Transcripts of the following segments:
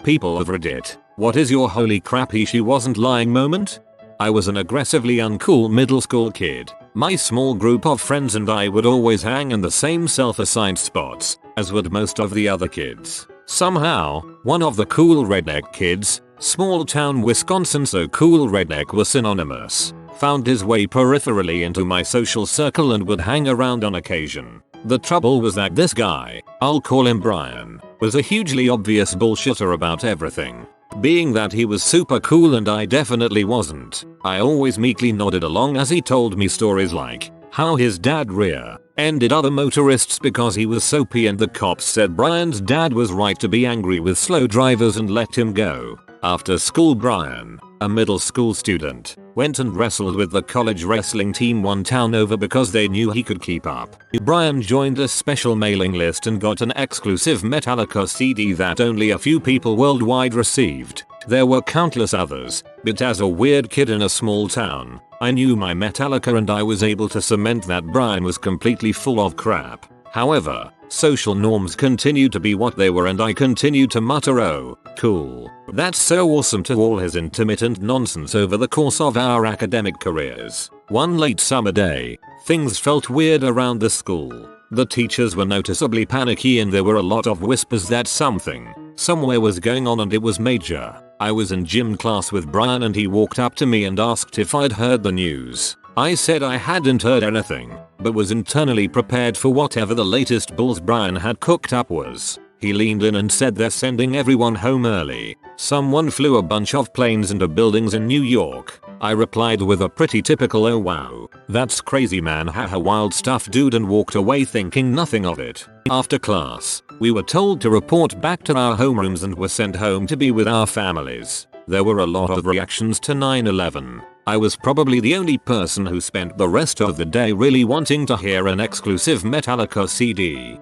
People of Reddit, what is your holy crap she wasn't lying moment? I was an aggressively uncool middle school kid. My small group of friends and I would always hang in the same self-assigned spots, as would most of the other kids. Somehow, one of the cool redneck kids, small town Wisconsin so cool redneck was synonymous, found his way peripherally into my social circle and would hang around on occasion. The trouble was that this guy, I'll call him Brian, was a hugely obvious bullshitter about everything. Being that he was super cool and I definitely wasn't, I always meekly nodded along as he told me stories like how his dad rear-ended other motorists because he was soapy and the cops said Brian's dad was right to be angry with slow drivers and let him go. After school Brian, a middle school student, went and wrestled with the college wrestling team one town over because they knew he could keep up. Brian joined a special mailing list and got an exclusive Metallica CD that only a few people worldwide received. There were countless others, but as a weird kid in a small town, I knew my Metallica and I was able to cement that Brian was completely full of crap. However, social norms continued to be what they were and I continued to mutter, oh, cool. That's so awesome to all his intermittent nonsense over the course of our academic careers. One late summer day, things felt weird around the school. The teachers were noticeably panicky and there were a lot of whispers that somewhere was going on and it was major. I was in gym class with Brian and he walked up to me and asked if I'd heard the news. I said I hadn't heard anything, but was internally prepared for whatever the latest bulls Brian had cooked up was. He leaned in and said they're sending everyone home early. Someone flew a bunch of planes into buildings in New York. I replied with a pretty typical oh wow, that's crazy man, haha, wild stuff dude, and walked away thinking nothing of it. After class, we were told to report back to our homerooms and were sent home to be with our families. There were a lot of reactions to 9/11. I was probably the only person who spent the rest of the day really wanting to hear an exclusive Metallica CD.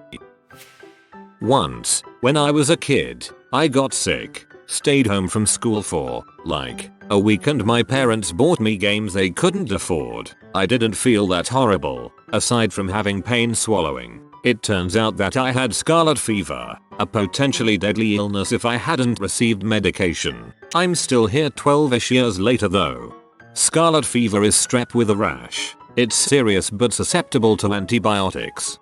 Once, when I was a kid, I got sick, stayed home from school for, like, a week and my parents bought me games they couldn't afford. I didn't feel that horrible, aside from having pain swallowing. It turns out that I had scarlet fever, a potentially deadly illness if I hadn't received medication. I'm still here 12ish years later though. Scarlet fever is strep with a rash. It's serious but susceptible to antibiotics.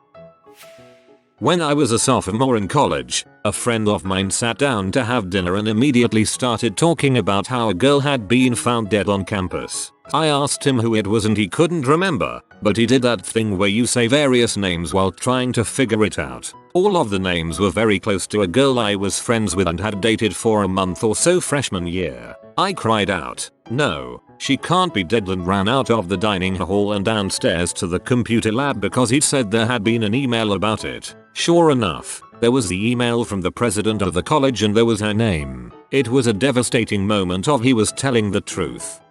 When I was a sophomore in college, a friend of mine sat down to have dinner and immediately started talking about how a girl had been found dead on campus. I asked him who it was and he couldn't remember, but he did that thing where you say various names while trying to figure it out. All of the names were very close to a girl I was friends with and had dated for a month or so freshman year. I cried out, no, she can't be dead, and ran out of the dining hall and downstairs to the computer lab because he'd said there had been an email about it. Sure enough, there was the email from the president of the college and there was her name. It was a devastating moment of he was telling the truth.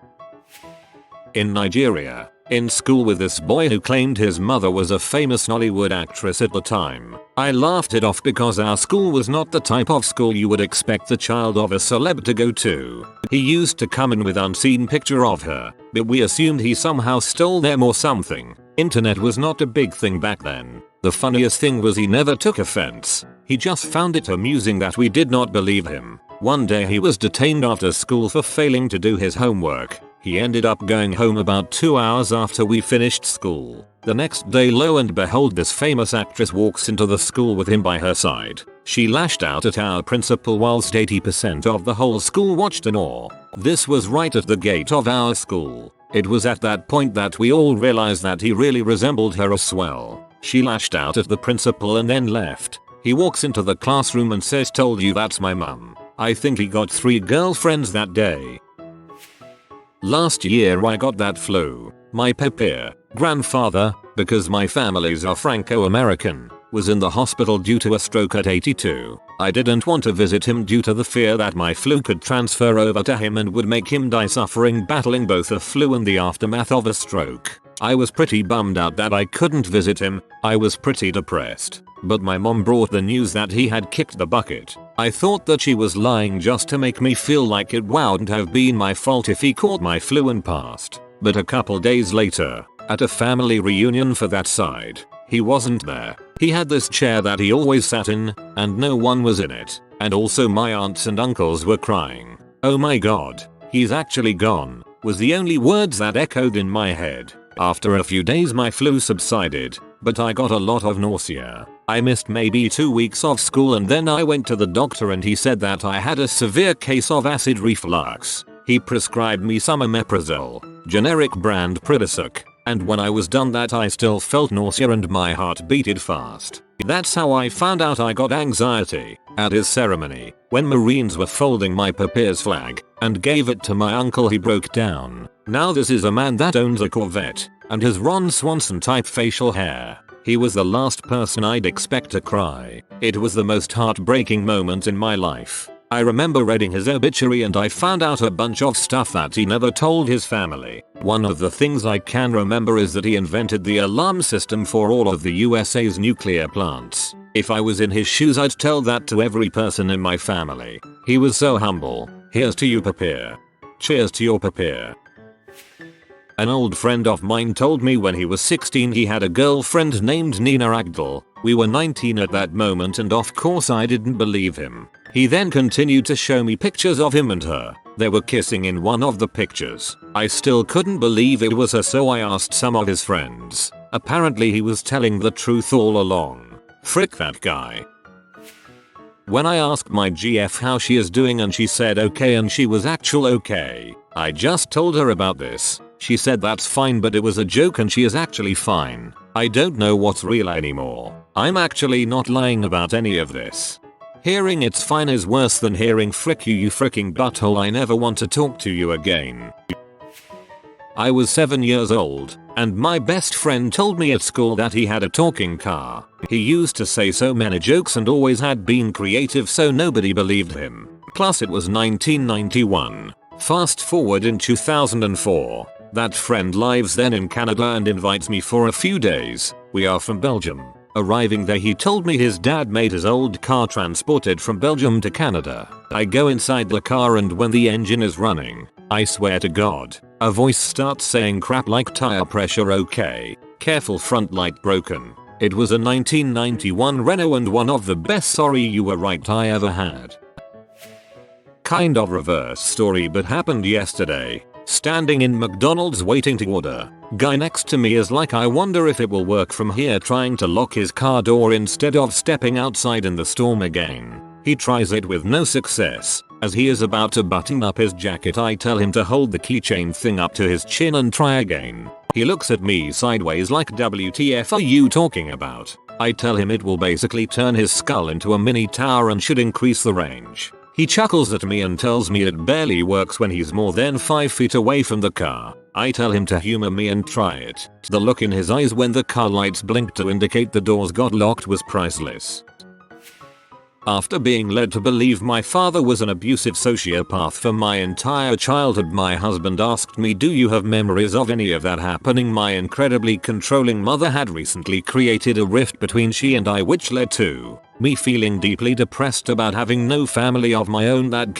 In Nigeria, in school with this boy who claimed his mother was a famous Nollywood actress at the time. I laughed it off because our school was not the type of school you would expect the child of a celeb to go to. He used to come in with unseen picture of her, but we assumed he somehow stole them or something. Internet was not a big thing back then. The funniest thing was he never took offense. He just found it amusing that we did not believe him. One day he was detained after school for failing to do his homework. He ended up going home about 2 hours after we finished school. The next day, lo and behold, this famous actress walks into the school with him by her side. She lashed out at our principal whilst 80% of the whole school watched in awe. This was right at the gate of our school. It was at that point that we all realized that he really resembled her as well. She lashed out at the principal and then left. He walks into the classroom and says, "Told you that's my mum." I think he got 3 girlfriends that day. Last year I got that flu. My grandfather, because my families are Franco-American, was in the hospital due to a stroke at 82. I didn't want to visit him due to the fear that my flu could transfer over to him and would make him die suffering battling both a flu and the aftermath of a stroke. I was pretty bummed out that I couldn't visit him. I was pretty depressed. But my mom brought the news that he had kicked the bucket. I thought that she was lying just to make me feel like it wouldn't have been my fault if he caught my flu and passed. But a couple days later, at a family reunion for that side, he wasn't there. He had this chair that he always sat in, and no one was in it. And also my aunts and uncles were crying. "Oh my god, he's actually gone," was the only words that echoed in my head. After a few days my flu subsided, but I got a lot of nausea. I missed maybe 2 weeks of school and then I went to the doctor and he said that I had a severe case of acid reflux. He prescribed me some omeprazole, generic brand Prilosec, and when I was done that I still felt nausea and my heart beated fast. That's how I found out I got anxiety. At his ceremony, when Marines were folding my papiers flag and gave it to my uncle, he broke down. Now this is a man that owns a Corvette and has Ron Swanson type facial hair. He was the last person I'd expect to cry. It was the most heartbreaking moment in my life. I remember reading his obituary and I found out a bunch of stuff that he never told his family. One of the things I can remember is that he invented the alarm system for all of the USA's nuclear plants. If I was in his shoes I'd tell that to every person in my family. He was so humble. Here's to you, Papier. Cheers to your Papier. An old friend of mine told me when he was 16 he had a girlfriend named Nina Agdal. We were 19 at that moment and of course I didn't believe him. He then continued to show me pictures of him and her. They were kissing in one of the pictures. I still couldn't believe it was her, so I asked some of his friends. Apparently he was telling the truth all along. Frick that guy. When I asked my GF how she is doing and she said okay and she was actual okay. I just told her about this. She said that's fine but it was a joke and she is actually fine. I don't know what's real anymore. I'm actually not lying about any of this. Hearing it's fine is worse than hearing frick you fricking butthole, I never want to talk to you again. I was 7 years old, and my best friend told me at school that he had a talking car. He used to say so many jokes and always had been creative so nobody believed him. Plus it was 1991. Fast forward in 2004. That friend lives then in Canada and invites me for a few days. We are from Belgium. Arriving there he told me his dad made his old car transported from Belgium to Canada. I go inside the car and when the engine is running, I swear to God, a voice starts saying crap like tire pressure okay, careful front light broken. It was a 1991 Renault and one of the best sorry you were right I ever had. Kind of reverse story but happened yesterday. Standing in McDonald's waiting to order. Guy next to me is like I wonder if it will work from here, trying to lock his car door instead of stepping outside in the storm again. He tries it with no success. As he is about to button up his jacket I tell him to hold the keychain thing up to his chin and try again. He looks at me sideways like WTF are you talking about? I tell him it will basically turn his skull into a mini tower and should increase the range. He chuckles at me and tells me it barely works when he's more than 5 feet away from the car. I tell him to humor me and try it. The look in his eyes when the car lights blinked to indicate the doors got locked was priceless. After being led to believe my father was an abusive sociopath for my entire childhood, my husband asked me, do you have memories of any of that happening? My incredibly controlling mother had recently created a rift between she and I, which led to me feeling deeply depressed about having no family of my own that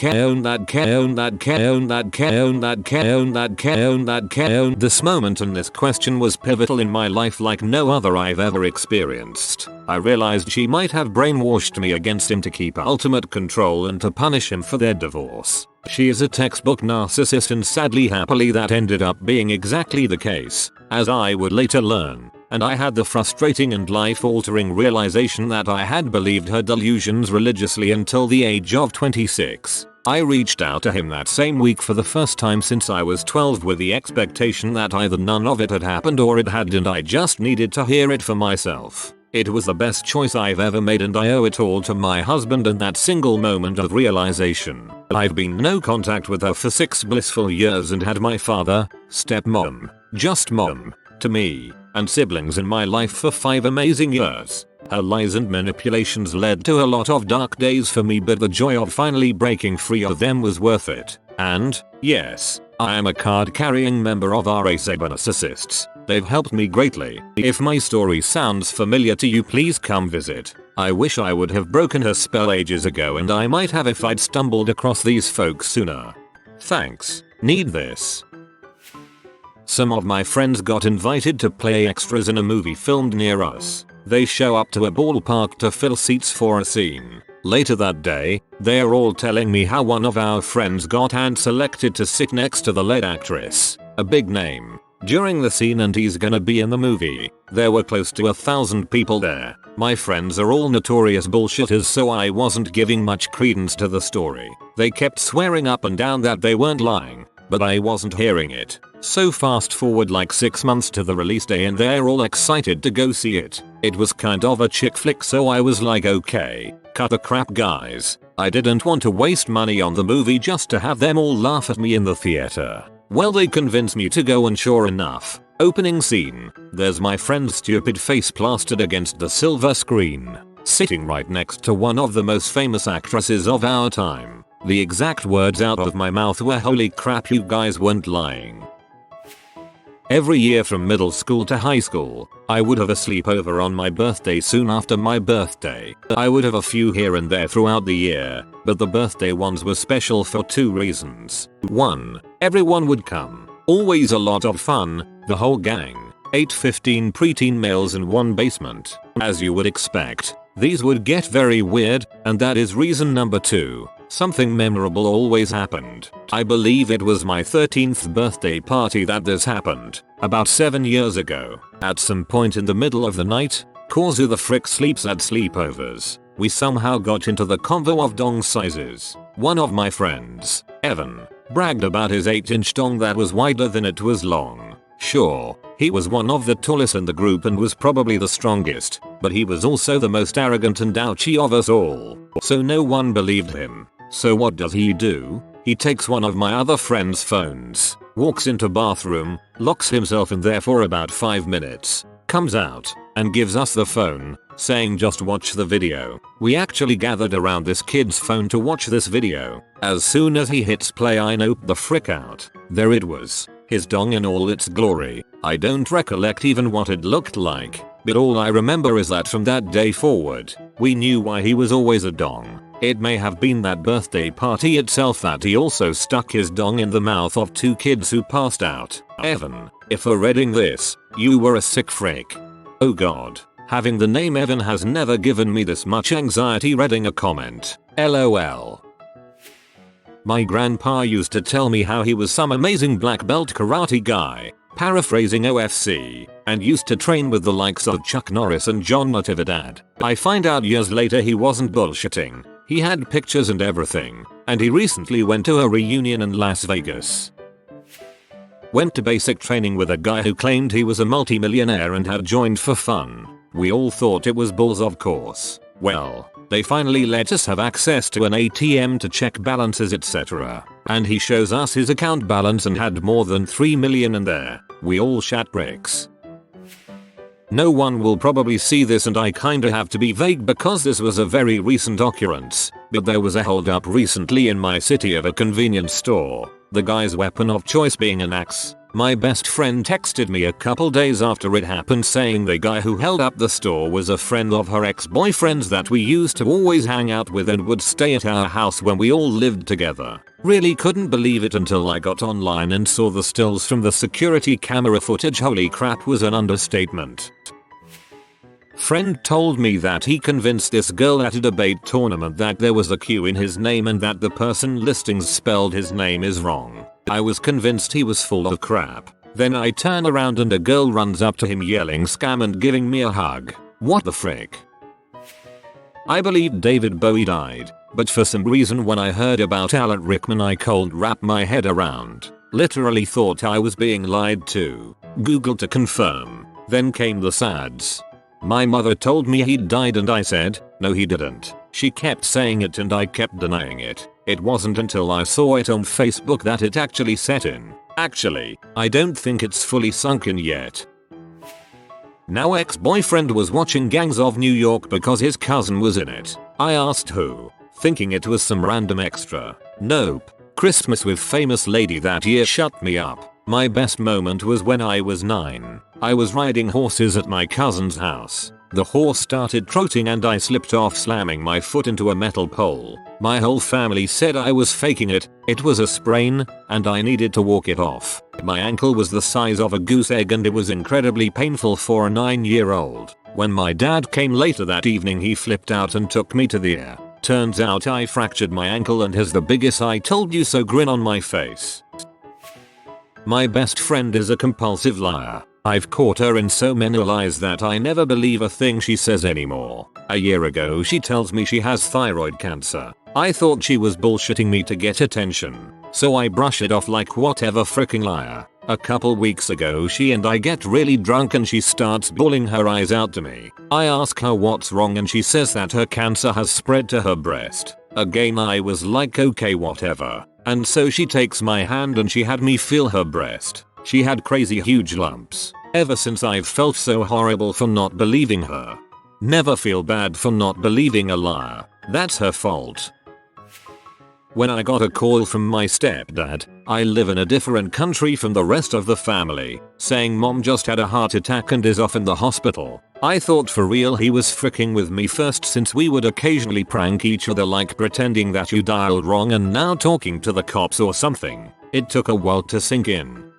This moment and this question was pivotal in my life like no other I've ever experienced. I realized she might have brainwashed me against him to keep ultimate control and to punish him for their divorce. She is a textbook narcissist and sadly happily that ended up being exactly the case, as I would later learn. And I had the frustrating and life-altering realization that I had believed her delusions religiously until the age of 26. I reached out to him that same week for the first time since I was 12 with the expectation that either none of it had happened or it had, and I just needed to hear it for myself. It was the best choice I've ever made and I owe it all to my husband and that single moment of realization. I've been no contact with her for 6 blissful years and had my father, stepmom, just mom, to me, and siblings in my life for 5 amazing years. Her lies and manipulations led to a lot of dark days for me, but the joy of finally breaking free of them was worth it. And, yes, I am a card-carrying member of our Saber Narcissists. They've helped me greatly. If my story sounds familiar to you, please come visit. I wish I would have broken her spell ages ago, and I might have if I'd stumbled across these folks sooner. Thanks. Need this. Some of my friends got invited to play extras in a movie filmed near us. They show up to a ballpark to fill seats for a scene. Later that day, they are all telling me how one of our friends got hand selected to sit next to the lead actress, a big name, during the scene and he's gonna be in the movie. There were close to 1,000 people there. My friends are all notorious bullshitters, so I wasn't giving much credence to the story. They kept swearing up and down that they weren't lying, but I wasn't hearing it. So fast forward like 6 months to the release day and they're all excited to go see it. It was kind of a chick flick, so I was like, okay, cut the crap guys. I didn't want to waste money on the movie just to have them all laugh at me in the theater. Well, they convinced me to go, and sure enough, opening scene, there's my friend's stupid face plastered against the silver screen, sitting right next to one of the most famous actresses of our time. The exact words out of my mouth were, "Holy crap, you guys weren't lying." Every year from middle school to high school, I would have a sleepover on my birthday soon after my birthday. I would have a few here and there throughout the year, but the birthday ones were special for 2 reasons. 1. Everyone would come. Always a lot of fun, the whole gang. 8-15 preteen males in one basement. As you would expect, these would get very weird, and that is reason number 2. Something memorable always happened. I believe it was my 13th birthday party that this happened, about 7 years ago. At some point in the middle of the night, cause who the frick sleeps at sleepovers, we somehow got into the convo of dong sizes. One of my friends, Evan, bragged about his 8-inch dong that was wider than it was long. Sure, he was one of the tallest in the group and was probably the strongest, but he was also the most arrogant and ouchy of us all. So no one believed him. So what does he do? He takes one of my other friend's phones, walks into bathroom, locks himself in there for about 5 minutes, comes out, and gives us the phone, saying just watch the video. We actually gathered around this kid's phone to watch this video. As soon as he hits play, I noped the frick out. There it was, his dong in all its glory. I don't recollect even what it looked like, but all I remember is that from that day forward, we knew why he was always a dong. It may have been that birthday party itself that he also stuck his dong in the mouth of 2 kids who passed out. Evan, if you're reading this, you were a sick freak. Oh god. Having the name Evan has never given me this much anxiety reading a comment. LOL. My grandpa used to tell me how he was some amazing black belt karate guy, paraphrasing OFC, and used to train with the likes of Chuck Norris and John Natividad. I find out years later he wasn't bullshitting. He had pictures and everything, and he recently went to a reunion in Las Vegas. Went to basic training with a guy who claimed he was a multimillionaire and had joined for fun. We all thought it was bulls, of course. Well, they finally let us have access to an ATM to check balances, etc. And he shows us his account balance and had more than 3 million in there. We all shat bricks. No one will probably see this and I kinda have to be vague because this was a very recent occurrence, but there was a holdup recently in my city of a convenience store, the guy's weapon of choice being an axe. My best friend texted me a couple days after it happened saying the guy who held up the store was a friend of her ex-boyfriend's that we used to always hang out with and would stay at our house when we all lived together. Really couldn't believe it until I got online and saw the stills from the security camera footage. Holy crap was an understatement. Friend told me that he convinced this girl at a debate tournament that there was a Q in his name and that the person listings spelled his name is wrong. I was convinced he was full of crap. Then I turn around and a girl runs up to him yelling scam and giving me a hug. What the frick? I believed David Bowie died, but for some reason when I heard about Alan Rickman I cold wrapped my head around. Literally thought I was being lied to. Googled to confirm. Then came the sads. My mother told me he'd died and I said, no he didn't. She kept saying it and I kept denying it. It wasn't until I saw it on Facebook that it actually set in. Actually, I don't think it's fully sunk in yet. Now ex-boyfriend was watching Gangs of New York because his cousin was in it. I asked who, thinking it was some random extra. Nope. Christmas with famous lady that year shut me up. My best moment was when I was 9. I was riding horses at my cousin's house. The horse started trotting and I slipped off, slamming my foot into a metal pole. My whole family said I was faking it. It was a sprain, and I needed to walk it off. My ankle was the size of a goose egg and it was incredibly painful for a 9-year-old. When my dad came later that evening he flipped out and took me to the ER. Turns out I fractured my ankle and has the biggest "I told you so" grin on my face. My best friend is a compulsive liar. I've caught her in so many lies that I never believe a thing she says anymore. A year ago she tells me she has thyroid cancer. I thought she was bullshitting me to get attention, so I brush it off like whatever freaking liar. A couple weeks ago she and I get really drunk and she starts bawling her eyes out to me. I ask her what's wrong and she says that her cancer has spread to her breast. Again I was like okay whatever. And so she takes my hand and she had me feel her breast. She had crazy huge lumps. Ever since I've felt so horrible for not believing her. Never feel bad for not believing a liar. That's her fault. When I got a call from my stepdad, I live in a different country from the rest of the family, saying mom just had a heart attack and is off in the hospital. I thought for real he was fricking with me first, since we would occasionally prank each other like pretending that you dialed wrong and now talking to the cops or something. It took a while to sink in.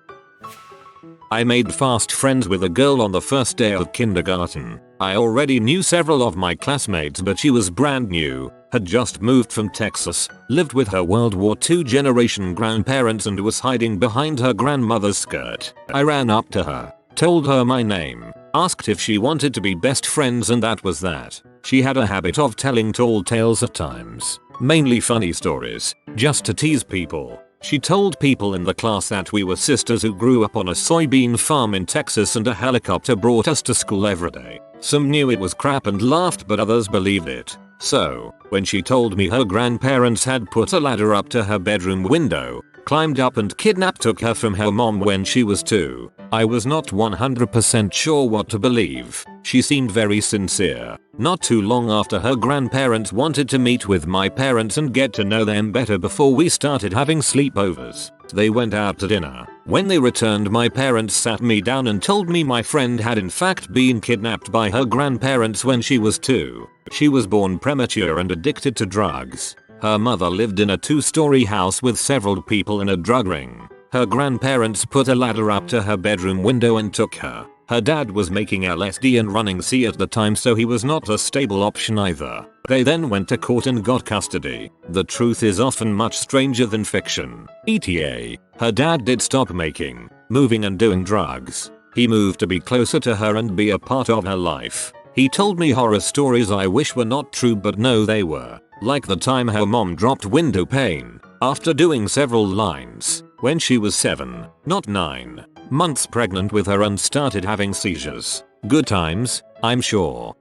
I made fast friends with a girl on the first day of kindergarten. I already knew several of my classmates, but she was brand new, had just moved from Texas, lived with her World War II generation grandparents and was hiding behind her grandmother's skirt. I ran up to her, told her my name, asked if she wanted to be best friends, and that was that. She had a habit of telling tall tales at times, mainly funny stories, just to tease people. She told people in the class that we were sisters who grew up on a soybean farm in Texas and a helicopter brought us to school every day. Some knew it was crap and laughed, but others believed it. So, when she told me her grandparents had put a ladder up to her bedroom window, climbed up and took her from her mom when she was 2, I was not 100% sure what to believe. She seemed very sincere. Not too long after, her grandparents wanted to meet with my parents and get to know them better before we started having sleepovers. They went out to dinner. When they returned, my parents sat me down and told me my friend had in fact been kidnapped by her grandparents when she was 2. She was born premature and addicted to drugs. Her mother lived in a 2-story house with several people in a drug ring. Her grandparents put a ladder up to her bedroom window and took her. Her dad was making LSD and running C at the time, so he was not a stable option either. They then went to court and got custody. The truth is often much stranger than fiction. ETA, her dad did stop moving and doing drugs. He moved to be closer to her and be a part of her life. He told me horror stories I wish were not true, but no, they were. Like the time her mom dropped window pane after doing several lines when she was 7, not 9, months pregnant with her and started having seizures. Good times, I'm sure.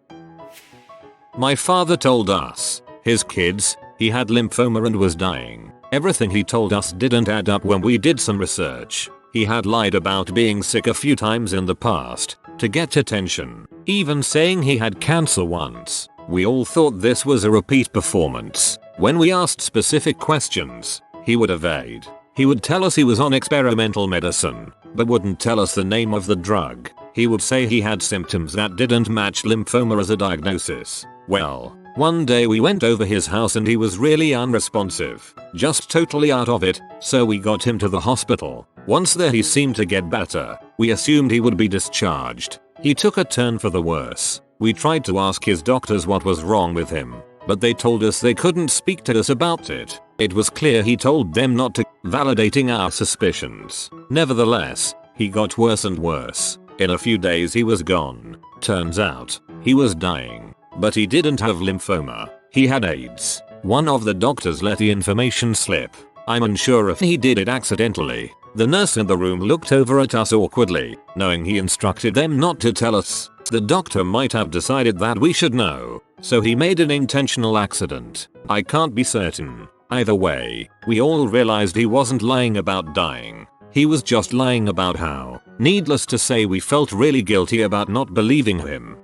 My father told us, his kids, he had lymphoma and was dying. Everything he told us didn't add up when we did some research. He had lied about being sick a few times in the past to get attention, even saying he had cancer once. We all thought this was a repeat performance. When we asked specific questions, he would evade. He would tell us he was on experimental medicine, but wouldn't tell us the name of the drug. He would say he had symptoms that didn't match lymphoma as a diagnosis. Well, one day we went over his house and he was really unresponsive, just totally out of it, so we got him to the hospital. Once there he seemed to get better. We assumed he would be discharged. He took a turn for the worse. We tried to ask his doctors what was wrong with him, but they told us they couldn't speak to us about it. It was clear he told them not to, validating our suspicions. Nevertheless, he got worse and worse. In a few days he was gone. Turns out, he was dying. But he didn't have lymphoma. He had AIDS. One of the doctors let the information slip. I'm unsure if he did it accidentally. The nurse in the room looked over at us awkwardly, knowing he instructed them not to tell us. The doctor might have decided that we should know, so he made an intentional accident. I can't be certain. Either way, we all realized he wasn't lying about dying. He was just lying about how. Needless to say, we felt really guilty about not believing him.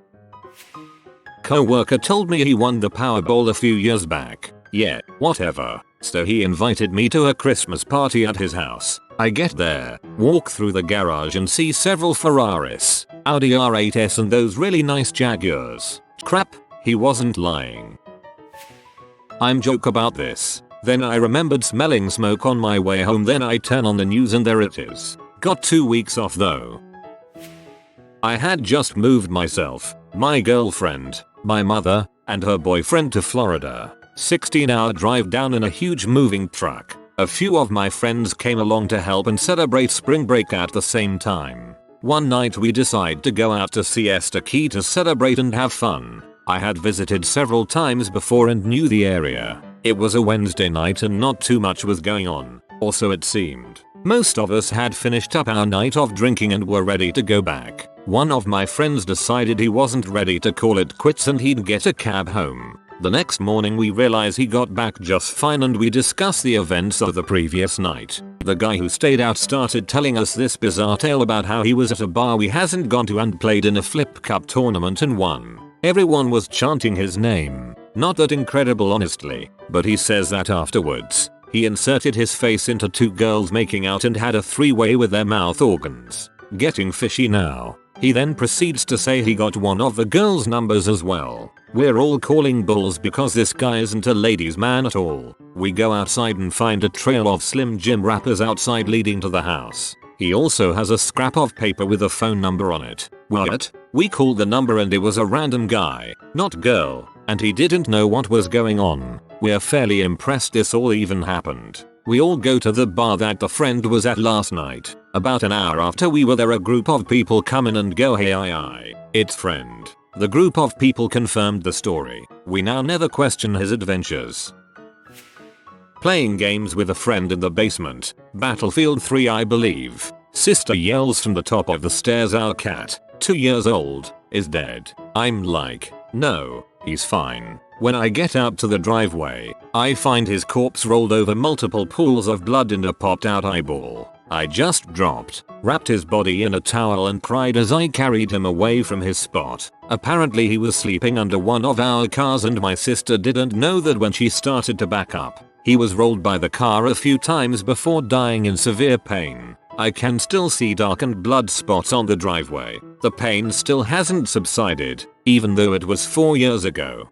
Co-worker told me he won the Powerball a few years back. Yeah, whatever. So he invited me to a Christmas party at his house. I get there, walk through the garage and see several Ferraris, Audi R8s and those really nice Jaguars. Crap, he wasn't lying. I'm joke about this. Then I remembered smelling smoke on my way home, then I turn on the news and there it is. Got 2 weeks off though. I had just moved myself, my girlfriend, my mother, and her boyfriend to Florida. 16-hour drive down in a huge moving truck. A few of my friends came along to help and celebrate spring break at the same time. One night we decided to go out to Siesta Key to celebrate and have fun. I had visited several times before and knew the area. It was a Wednesday night and not too much was going on, or so it seemed. Most of us had finished up our night of drinking and were ready to go back. One of my friends decided he wasn't ready to call it quits and he'd get a cab home. The next morning we realized he got back just fine and we discussed the events of the previous night. The guy who stayed out started telling us this bizarre tale about how he was at a bar we hasn't gone to and played in a flip cup tournament and won. Everyone was chanting his name. Not that incredible honestly, but he says that afterwards, he inserted his face into two girls making out and had a three-way with their mouth organs. Getting fishy now. He then proceeds to say he got one of the girls' numbers as well. We're all calling bulls because this guy isn't a ladies' man at all. We go outside and find a trail of Slim Jim wrappers outside leading to the house. He also has a scrap of paper with a phone number on it. What? We called the number and it was a random guy, not girl, and he didn't know what was going on. We're fairly impressed this all even happened. We all go to the bar that the friend was at last night. About an hour after we were there, a group of people come in and go, hey it's friend. The group of people confirmed the story. We now never question his adventures. Playing games with a friend in the basement. Battlefield 3 I believe. Sister yells from the top of the stairs, our cat, 2 years old, is dead. I'm like, no, he's fine. When I get out to the driveway, I find his corpse rolled over, multiple pools of blood and a popped out eyeball. I just dropped, wrapped his body in a towel and cried as I carried him away from his spot. Apparently he was sleeping under one of our cars and my sister didn't know that when she started to back up. He was rolled by the car a few times before dying in severe pain. I can still see darkened blood spots on the driveway. The pain still hasn't subsided, even though it was 4 years ago.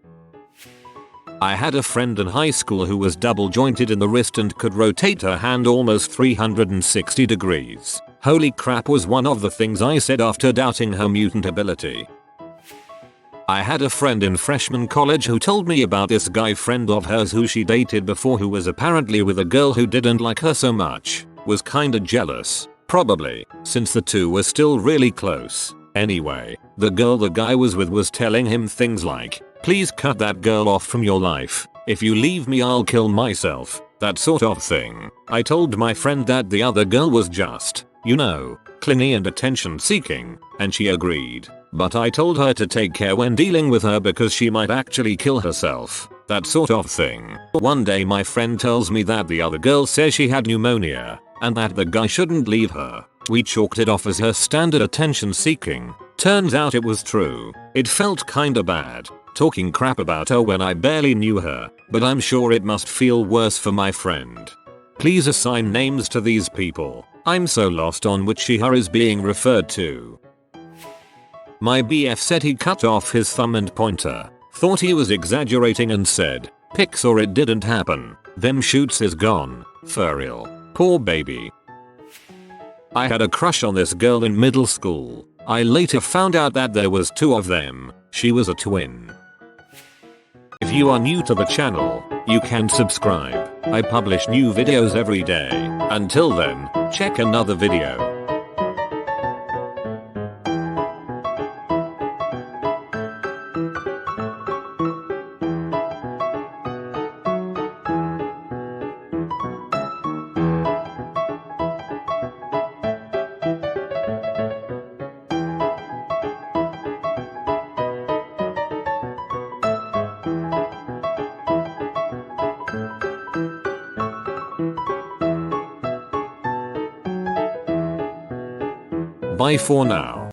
I had a friend in high school who was double jointed in the wrist and could rotate her hand almost 360 degrees. Holy crap was one of the things I said after doubting her mutant ability. I had a friend in freshman college who told me about this guy friend of hers who she dated before, who was apparently with a girl who didn't like her so much. Was kinda jealous, probably, since the two were still really close. Anyway, the girl the guy was with was telling him things like, please cut that girl off from your life. If you leave me I'll kill myself. That sort of thing. I told my friend that the other girl was just, you know, clingy and attention seeking, and she agreed. But I told her to take care when dealing with her because she might actually kill herself. That sort of thing. One day my friend tells me that the other girl says she had pneumonia, and that the guy shouldn't leave her. We chalked it off as her standard attention seeking. Turns out it was true. It felt kinda bad, talking crap about her when I barely knew her, but I'm sure it must feel worse for my friend. Please assign names to these people. I'm so lost on which she/her is being referred to. My BF said he cut off his thumb and pointer, thought he was exaggerating and said, pics or it didn't happen. Them shoots is gone, for real. Poor baby. I had a crush on this girl in middle school. I later found out that there was 2 of them. She was a twin. If you are new to the channel, you can subscribe. I publish new videos every day. Until then, check another video. Bye for now.